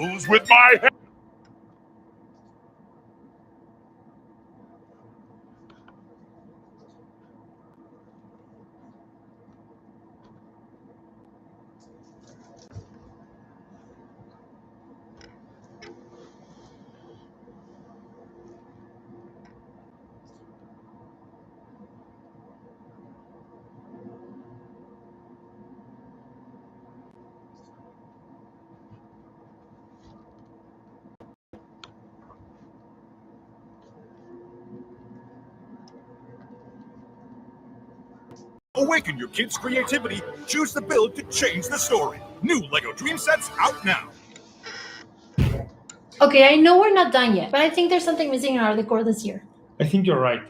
skills with my head. Awaken your kids' creativity. Choose the build to change the story. New LEGO Dream Sets out now. Okay, I know we're not done yet, but I think there's something missing in our decor this year. I think you're right.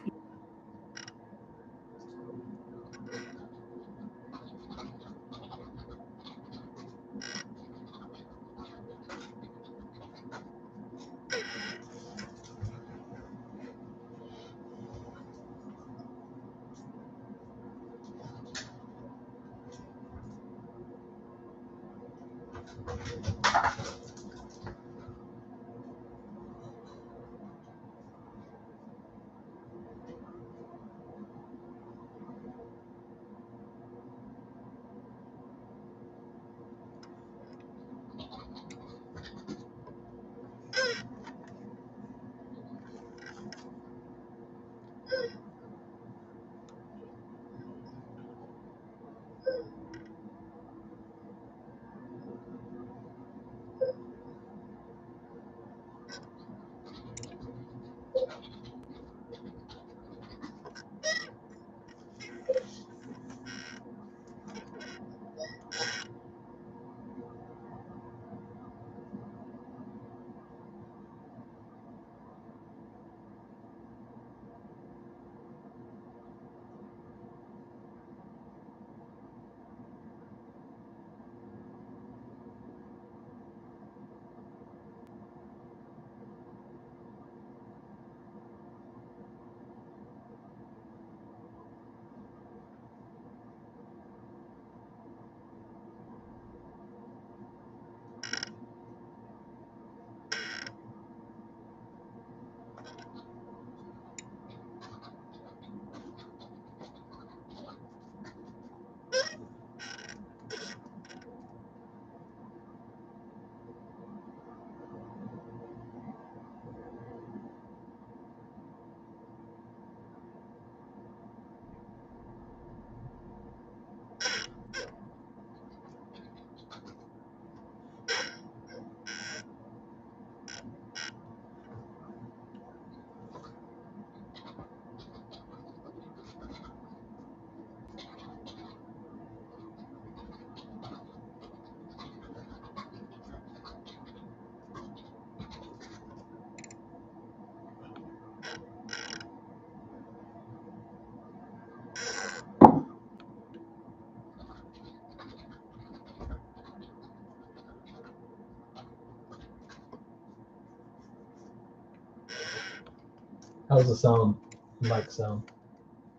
How's the sound? Mic sound?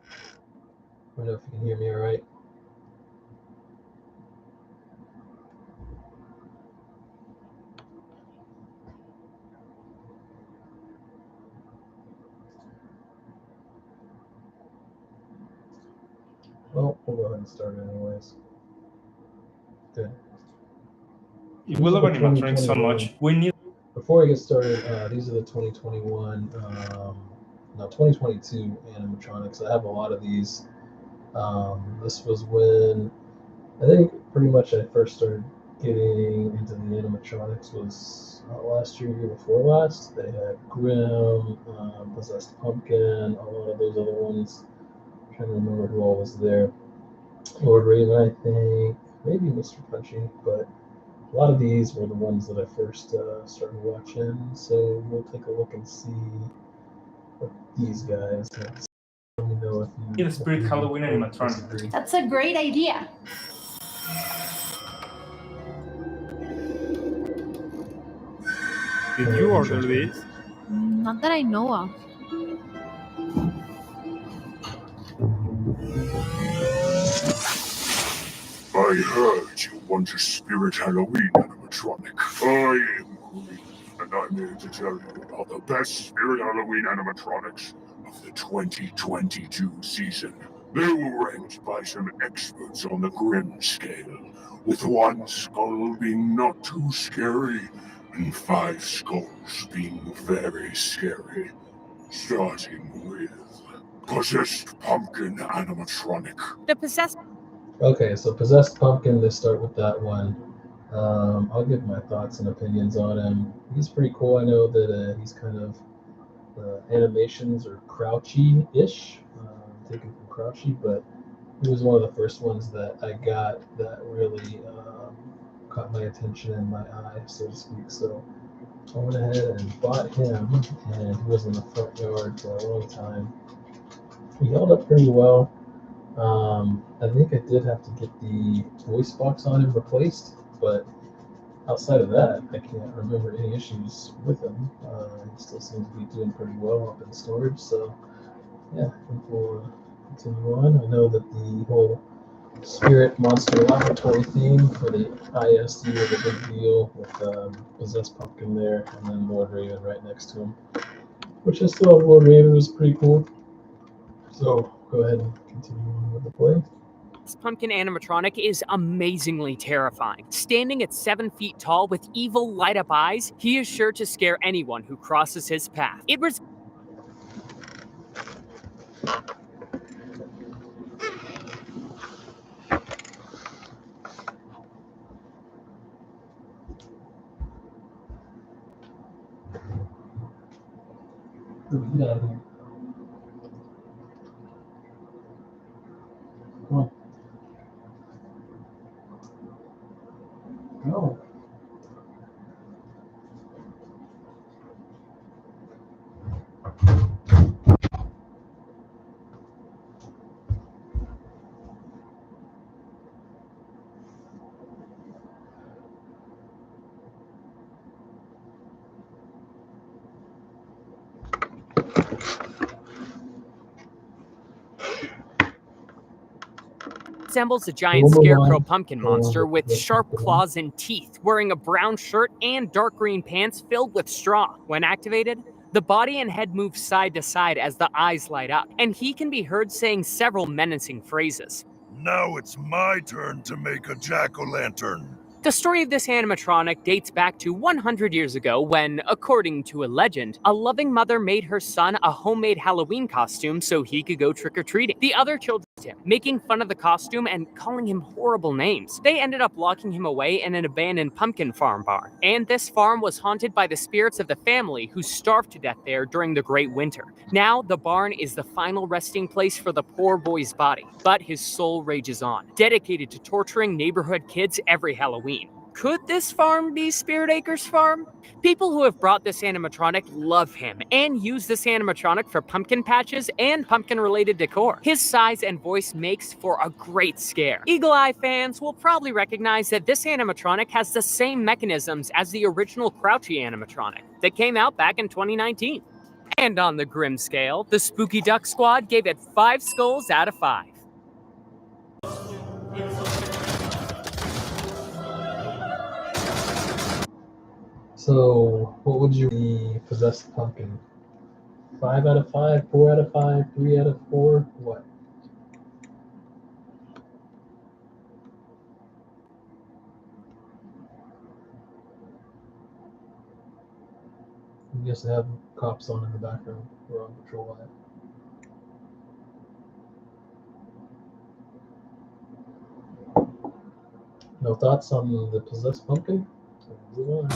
I don't know if you can hear me all right. Well, we'll go ahead and start it anyways. Good. We love animatronics so much. We need. Before I get started, these are the 2021, no, 2022 animatronics. I have a lot of these. This was when I think pretty much I first started getting into the animatronics was last year, year before last. They had Grimm, Possessed Pumpkin, a lot of those other ones. I'm trying to remember who all was there. Lord Raven, I think, maybe Mr. Punchy, but a lot of these were the ones that I first started watching. So we'll take a look and see what these guys have. Let me know if you. The Spirit Halloween animatronic. That's a great idea. Did you order this? Not that I know of. I heard you want a Spirit Halloween animatronic. I am I'm here to tell you about the best Spirit Halloween animatronics of the 2022 season. They were ranked by some experts on the Grimm scale, with 1 skull being not too scary, and 5 skulls being very scary. Starting with Possessed Pumpkin Animatronic. The possessed Okay, so Possessed Pumpkin, let's start with that one. I'll give my thoughts and opinions on him. He's pretty cool. I know that he's kind of animations are crouchy-ish, taken from Crouchy, but he was one of the first ones that I got that really caught my attention and my eye, so to speak. So I went ahead and bought him, and he was in the front yard for a long time. He held up pretty well. I think I did have to get the voice box on him replaced, but outside of that, I can't remember any issues with him. He still seems to be doing pretty well up in storage, so yeah, I think we'll continue on. I know that the whole Spirit Monster Laboratory theme for the ISD was a big deal with Possessed Pumpkin there, and then Lord Raven right next to him, which I still have. Lord Raven was pretty cool. So go ahead and continue on with the play. Pumpkin animatronic is amazingly terrifying. Standing at 7 feet tall with evil light-up eyes, he is sure to scare anyone who crosses his path. It was Get out of here. Come on. Go. resembles a giant scarecrow pumpkin monster with sharp claws and teeth, wearing a brown shirt and dark green pants filled with straw. When activated, the body and head move side to side as the eyes light up, and he can be heard saying several menacing phrases. Now it's my turn to make a jack-o'-lantern. The story of this animatronic dates back to 100 years ago when, according to a legend, a loving mother made her son a homemade Halloween costume so he could go trick-or-treating. The other children teased him, making fun of the costume and calling him horrible names. They ended up locking him away in an abandoned pumpkin farm barn, and this farm was haunted by the spirits of the family who starved to death there during the Great Winter. Now, the barn is the final resting place for the poor boy's body, but his soul rages on, dedicated to torturing neighborhood kids every Halloween. Could this farm be Spirit Acres Farm? People who have brought this animatronic love him and use this animatronic for pumpkin patches and pumpkin-related decor. His size and voice makes for a great scare. Eagle Eye fans will probably recognize that this animatronic has the same mechanisms as the original Crouchy animatronic that came out back in 2019. And on the Grimm scale, the Spooky Duck Squad gave it 5 skulls out of 5. So, what would you be Possessed Pumpkin? 5 out of 5, 4 out of 5, 3 out of 4? What? You just have cops on in the background. We're on patrol. No thoughts on the Possessed Pumpkin? Move on.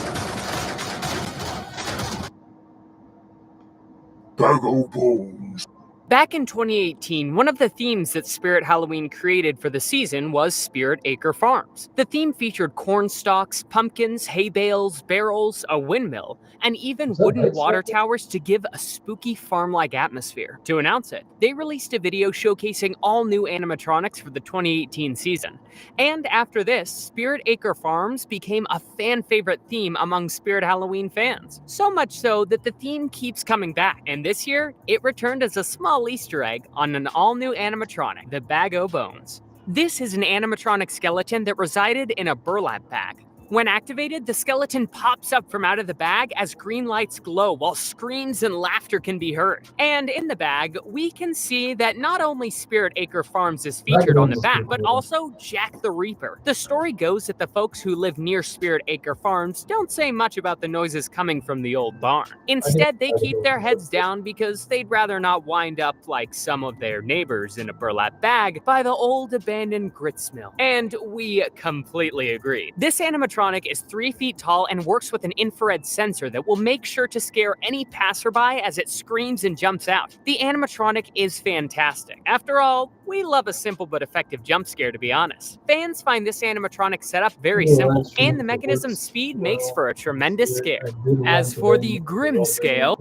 Bag o' bones. Back in 2018, one of the themes that Spirit Halloween created for the season was Spirit Acre Farms. The theme featured corn stalks, pumpkins, hay bales, barrels, a windmill, and even wooden water towers to give a spooky farm-like atmosphere. To announce it, they released a video showcasing all new animatronics for the 2018 season. And after this, Spirit Acre Farms became a fan-favorite theme among Spirit Halloween fans. So much so that the theme keeps coming back, and this year, it returned as a small Easter egg on an all-new animatronic, the Bag o' Bones. This is an animatronic skeleton that resided in a burlap bag. When activated, the skeleton pops up from out of the bag as green lights glow while screams and laughter can be heard. And in the bag, we can see that not only Spirit Acre Farms is featured on the back, but also Jack the Reaper. The story goes that the folks who live near Spirit Acre Farms don't say much about the noises coming from the old barn. Instead, they keep their heads down because they'd rather not wind up like some of their neighbors in a burlap bag by the old abandoned grits mill. And we completely agree. This animatronic is 3 feet tall and works with an infrared sensor that will make sure to scare any passerby as it screams and jumps out. The animatronic is fantastic. After all, we love a simple but effective jump scare, to be honest. Fans find this animatronic setup very simple, and the mechanism's speed makes for a tremendous scare. As for the grim scale,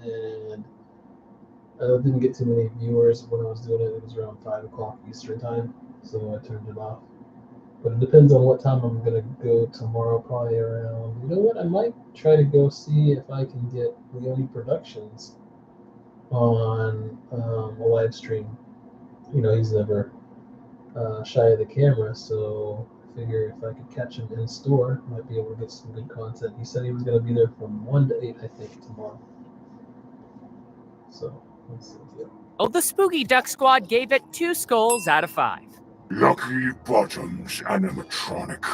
and I didn't get too many viewers when I was doing it. It was around 5 o'clock Eastern time, so I turned it off. But it depends on what time I'm going to go tomorrow, probably around, you know what, I might try to go see if I can get Leone Productions on a live stream. You know, he's never shy of the camera, so I figure if I could catch him in store, I might be able to get some good content. He said he was going to be there from 1 to 8, I think, tomorrow. So, let's see. Yeah. the Spooky Duck Squad gave it 2 skulls out of 5. Lucky Bottoms animatronic.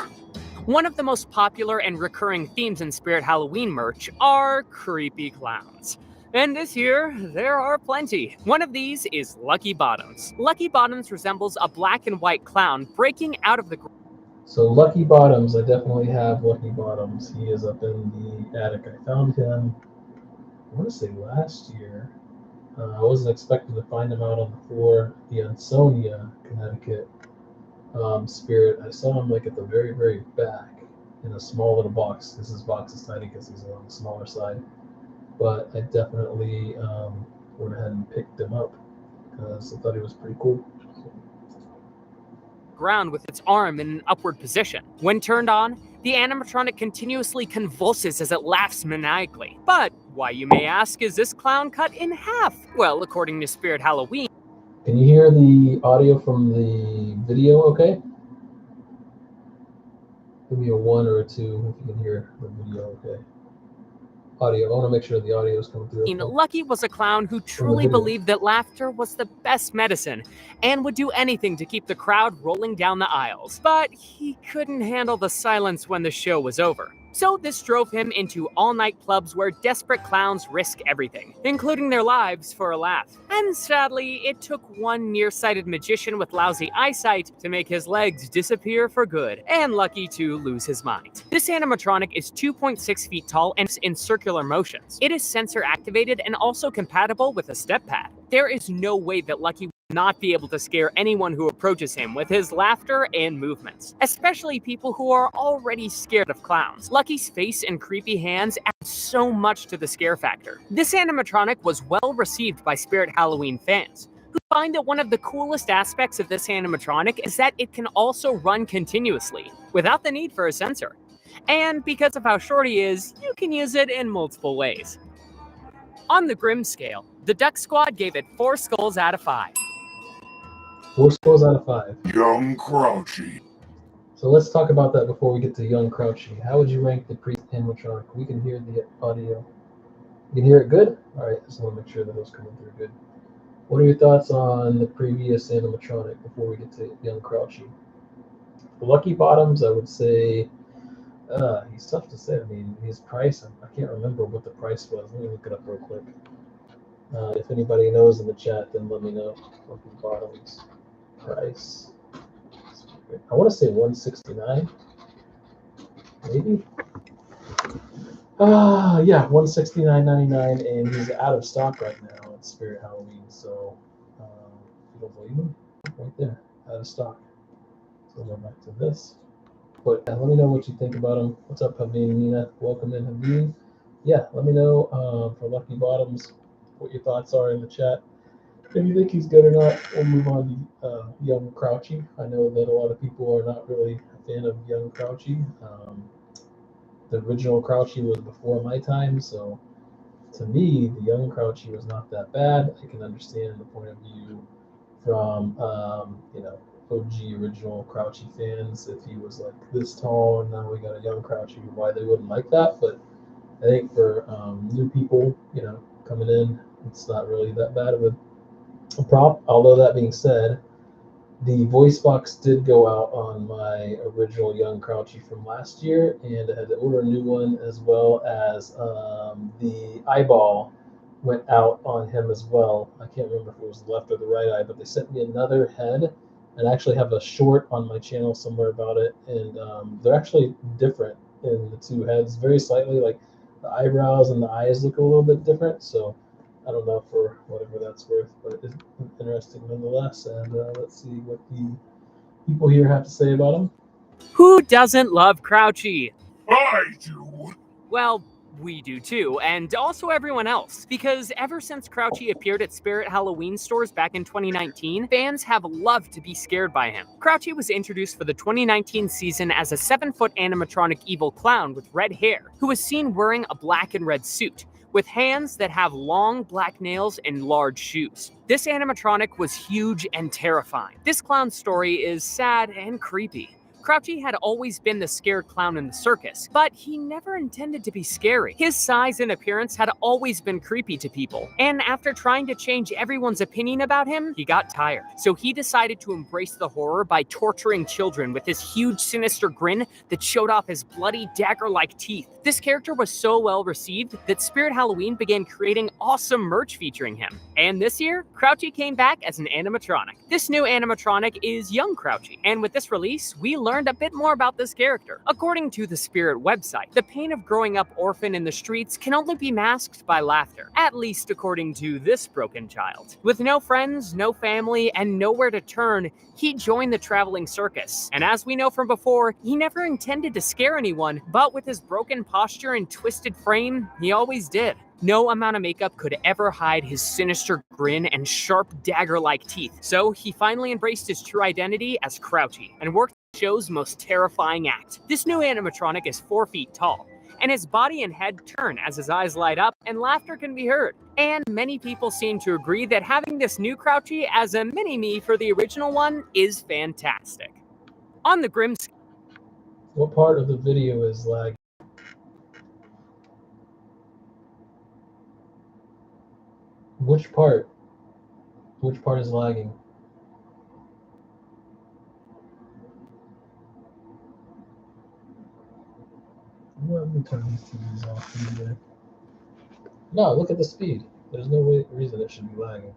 One of the most popular and recurring themes in Spirit Halloween merch are creepy clowns. And this year, there are plenty. One of these is Lucky Bottoms. Lucky Bottoms resembles a black and white clown breaking out of the... So Lucky Bottoms, I definitely have Lucky Bottoms. He is up in the attic. I found him, I want to say last year. I wasn't expecting to find him out on the floor, the Ansonia, Connecticut Spirit. I saw him like at the very, very back in a small little box. This box is tiny because he's on the smaller side. But I definitely went ahead and picked him up because I thought he was pretty cool. Ground with its arm in an upward position. When turned on, the animatronic continuously convulses as it laughs maniacally. But why, you may ask, is this clown cut in half? Well, according to Spirit Halloween... Can you hear the audio from the video okay? Give me a 1 or a 2 if you can hear the video okay. Audio. I want to make sure the audio is coming through. Okay. Lucky was a clown who truly believed that laughter was the best medicine and would do anything to keep the crowd rolling down the aisles. But he couldn't handle the silence when the show was over. So this drove him into all-night clubs where desperate clowns risk everything, including their lives for a laugh. And sadly, it took one nearsighted magician with lousy eyesight to make his legs disappear for good, and Lucky to lose his mind. This animatronic is 2.6 feet tall and in circular motions. It is sensor activated and also compatible with a step pad. There is no way that Lucky not be able to scare anyone who approaches him with his laughter and movements, especially people who are already scared of clowns. Lucky's face and creepy hands add so much to the scare factor. This animatronic was well received by Spirit Halloween fans, who find that one of the coolest aspects of this animatronic is that it can also run continuously, without the need for a sensor. And because of how short he is, you can use it in multiple ways. On the grim scale, the Duck Squad gave it 4 skulls out of 5. 4 skulls out of 5. Young Crouchy. So let's talk about that before we get to Young Crouchy. How would you rank the pre-animatronic? We can hear the audio. You can hear it good? All right, just want to make sure that it was coming through good. What are your thoughts on the previous animatronic before we get to Young Crouchy? The Lucky Bottoms, I would say, he's tough to say. I mean, his price, I can't remember what the price was. Let me look it up real quick. If anybody knows in the chat, then let me know. Lucky Bottoms price. I want to say 169, maybe. Yeah, 169.99, and he's out of stock right now at Spirit Halloween. So, if you don't believe him, right there, out of stock. So go back to this. But let me know what you think about him. What's up, Haveen and Nina? Welcome in, Haveen. Yeah, let me know for Lucky Bottoms what your thoughts are in the chat. If you think he's good or not, we'll move on to Young Crouchy. I know that a lot of people are not really a fan of Young Crouchy. The original Crouchy was before my time, so to me, the Young Crouchy was not that bad. I can understand the point of view from, OG original Crouchy fans if he was like this tall, and now we got a young Crouchy, why they wouldn't like that. But I think for new people, coming in, it's not really that bad of a prop. Although that being said, the voice box did go out on my original young Crouchy from last year, and I had to order a new one, as well as the eyeball went out on him as well. I can't remember if it was the left or the right eye, but they sent me another head, and I actually have a short on my channel somewhere about it, and they're actually different in the two heads, very slightly. Like the eyebrows and the eyes look a little bit different, so I don't know, for whatever that's worth, but it's interesting nonetheless. And let's see what the people here have to say about him. Who doesn't love Crouchy? I do. Well, we do too, and also everyone else. Because ever since Crouchy appeared at Spirit Halloween stores back in 2019, fans have loved to be scared by him. Crouchy was introduced for the 2019 season as a 7-foot animatronic evil clown with red hair, who was seen wearing a black and red suit, with hands that have long black nails and large shoes. This animatronic was huge and terrifying. This clown's story is sad and creepy. Crouchy had always been the scared clown in the circus, but he never intended to be scary. His size and appearance had always been creepy to people, and after trying to change everyone's opinion about him, he got tired. So he decided to embrace the horror by torturing children with his huge sinister grin that showed off his bloody dagger-like teeth. This character was so well received that Spirit Halloween began creating awesome merch featuring him. And this year, Crouchy came back as an animatronic. This new animatronic is young Crouchy, and with this release, we learned a bit more about this character. According to the Spirit website, the pain of growing up orphan in the streets can only be masked by laughter, at least according to this broken child. With no friends, no family, and nowhere to turn, he joined the traveling circus. And as we know from before, he never intended to scare anyone, but with his broken posture and twisted frame, he always did. No amount of makeup could ever hide his sinister grin and sharp dagger-like teeth, so he finally embraced his true identity as Crouchy and worked the show's most terrifying act. This new animatronic is 4 feet tall, and his body and head turn as his eyes light up and laughter can be heard. And many people seem to agree that having this new Crouchy as a mini-me for the original one is fantastic. On the grim scale, What part of the video is lagging? Which part? Which part is lagging? Let me turn these TVs off here. No, look at the speed. There's no reason it should be lagging.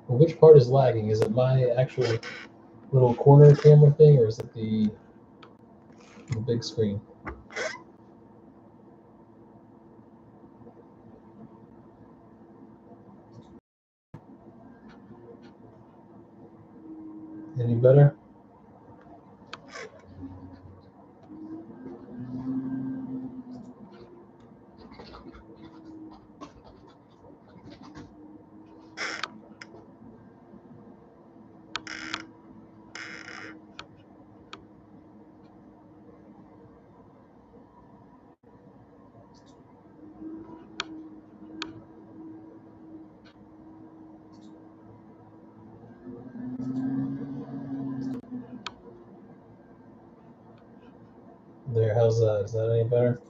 Well, which part is lagging? Is it my actual little corner camera thing, or is it the big screen? Any better? There, how's that? Is that any better?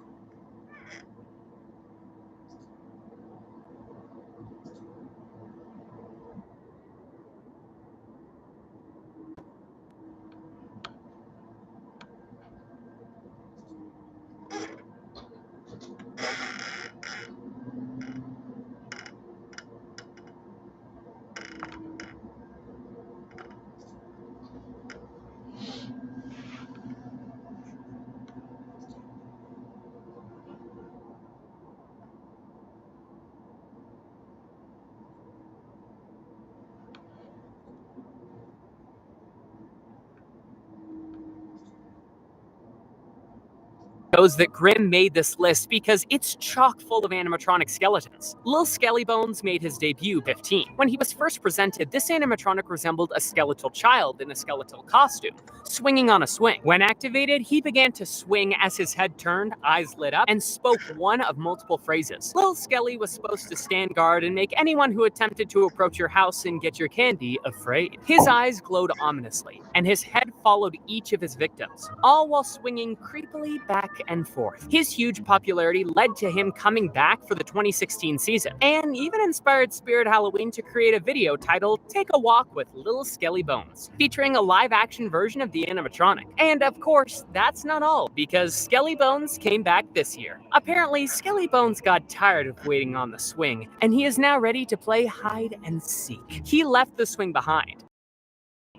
goes that Grimm made this list because it's chock full of animatronic skeletons. Lil Skelly Bones made his debut 15. When he was first presented, this animatronic resembled a skeletal child in a skeletal costume, swinging on a swing. When activated, he began to swing as his head turned, eyes lit up, and spoke one of multiple phrases. Lil Skelly was supposed to stand guard and make anyone who attempted to approach your house and get your candy afraid. His eyes glowed ominously, and his head followed each of his victims, all while swinging creepily back and forth. His huge popularity led to him coming back for the 2016 season, and even inspired Spirit Halloween to create a video titled Take a Walk with Lil Skelly Bones, featuring a live-action version of the animatronic. And of course, that's not all, because Skelly Bones came back this year. Apparently, Skelly Bones got tired of waiting on the swing, and he is now ready to play hide and seek. He left the swing behind.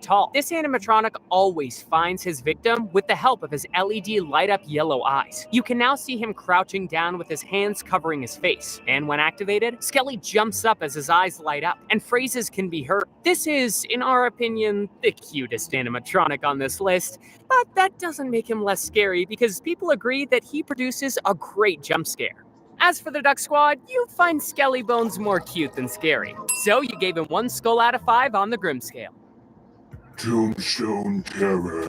Tall. This animatronic always finds his victim with the help of his LED light-up yellow eyes. You can now see him crouching down with his hands covering his face, and when activated, Skelly jumps up as his eyes light up, and phrases can be heard. This is, in our opinion, the cutest animatronic on this list, but that doesn't make him less scary because people agree that he produces a great jump scare. As for the Duck Squad, you find Skelly Bones more cute than scary, so you gave him 1 skull out of 5 on the Grimm scale. Tombstone Terror.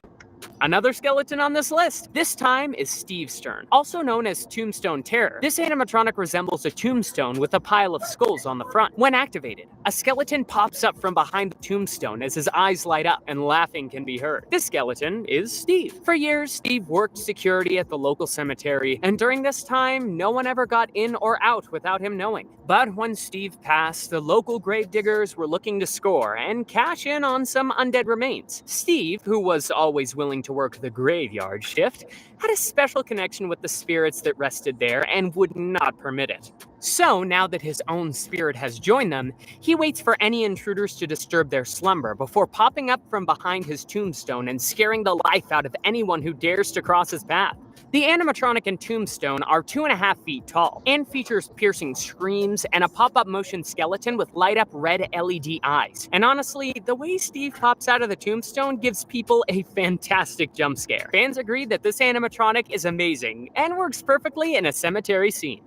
Another skeleton on this list, this time is Steve Stern, also known as Tombstone Terror. This animatronic resembles a tombstone with a pile of skulls on the front. When activated, a skeleton pops up from behind the tombstone as his eyes light up and laughing can be heard. This skeleton is Steve. For years, Steve worked security at the local cemetery, and during this time, no one ever got in or out without him knowing. But when Steve passed, the local grave diggers were looking to score and cash in on some undead remains. Steve, who was always willing to work the graveyard shift, had a special connection with the spirits that rested there and would not permit it. So, now that his own spirit has joined them, he waits for any intruders to disturb their slumber before popping up from behind his tombstone and scaring the life out of anyone who dares to cross his path. The animatronic and tombstone are 2.5 feet tall and features piercing screams and a pop-up motion skeleton with light-up red LED eyes. And honestly, the way Steve pops out of the tombstone gives people a fantastic jump scare. Fans agree that this animatronic is amazing and works perfectly in a cemetery scene.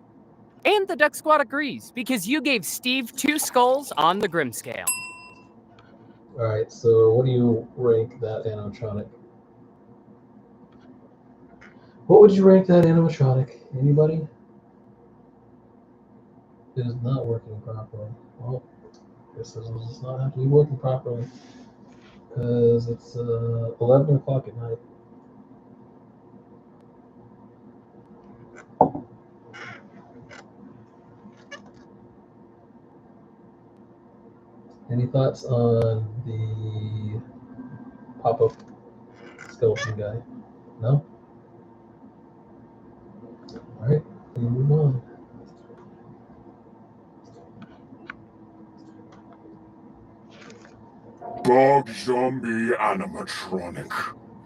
And the Duck Squad agrees, because you gave Steve 2 skulls on the Grimm scale. Alright, so what do you rank that animatronic? What would you rank that animatronic? Anybody? It is not working properly. Well, I guess this does not have to be working properly, because it's 11 o'clock at night. Any thoughts on the pop-up skeleton guy? No? Alright, we move on. Bog Zombie Animatronic.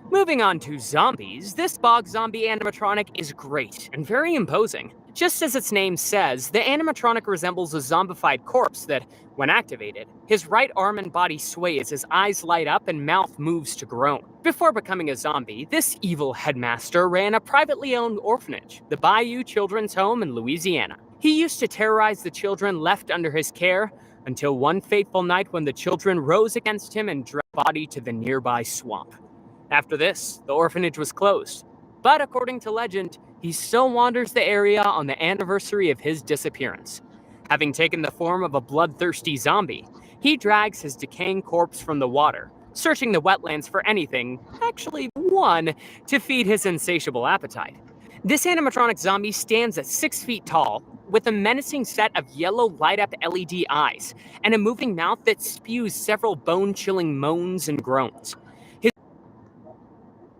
Moving on to zombies, this bog zombie animatronic is great and very imposing. Just as its name says, the animatronic resembles a zombified corpse that, when activated, his right arm and body sway as his eyes light up and mouth moves to groan. Before becoming a zombie, this evil headmaster ran a privately owned orphanage, the Bayou Children's Home in Louisiana. He used to terrorize the children left under his care until one fateful night when the children rose against him and dragged the body to the nearby swamp. After this, the orphanage was closed, but according to legend, he still wanders the area on the anniversary of his disappearance. Having taken the form of a bloodthirsty zombie, he drags his decaying corpse from the water, searching the wetlands for anything, actually one, to feed his insatiable appetite. This animatronic zombie stands at 6 feet tall, with a menacing set of yellow light-up LED eyes, and a moving mouth that spews several bone-chilling moans and groans.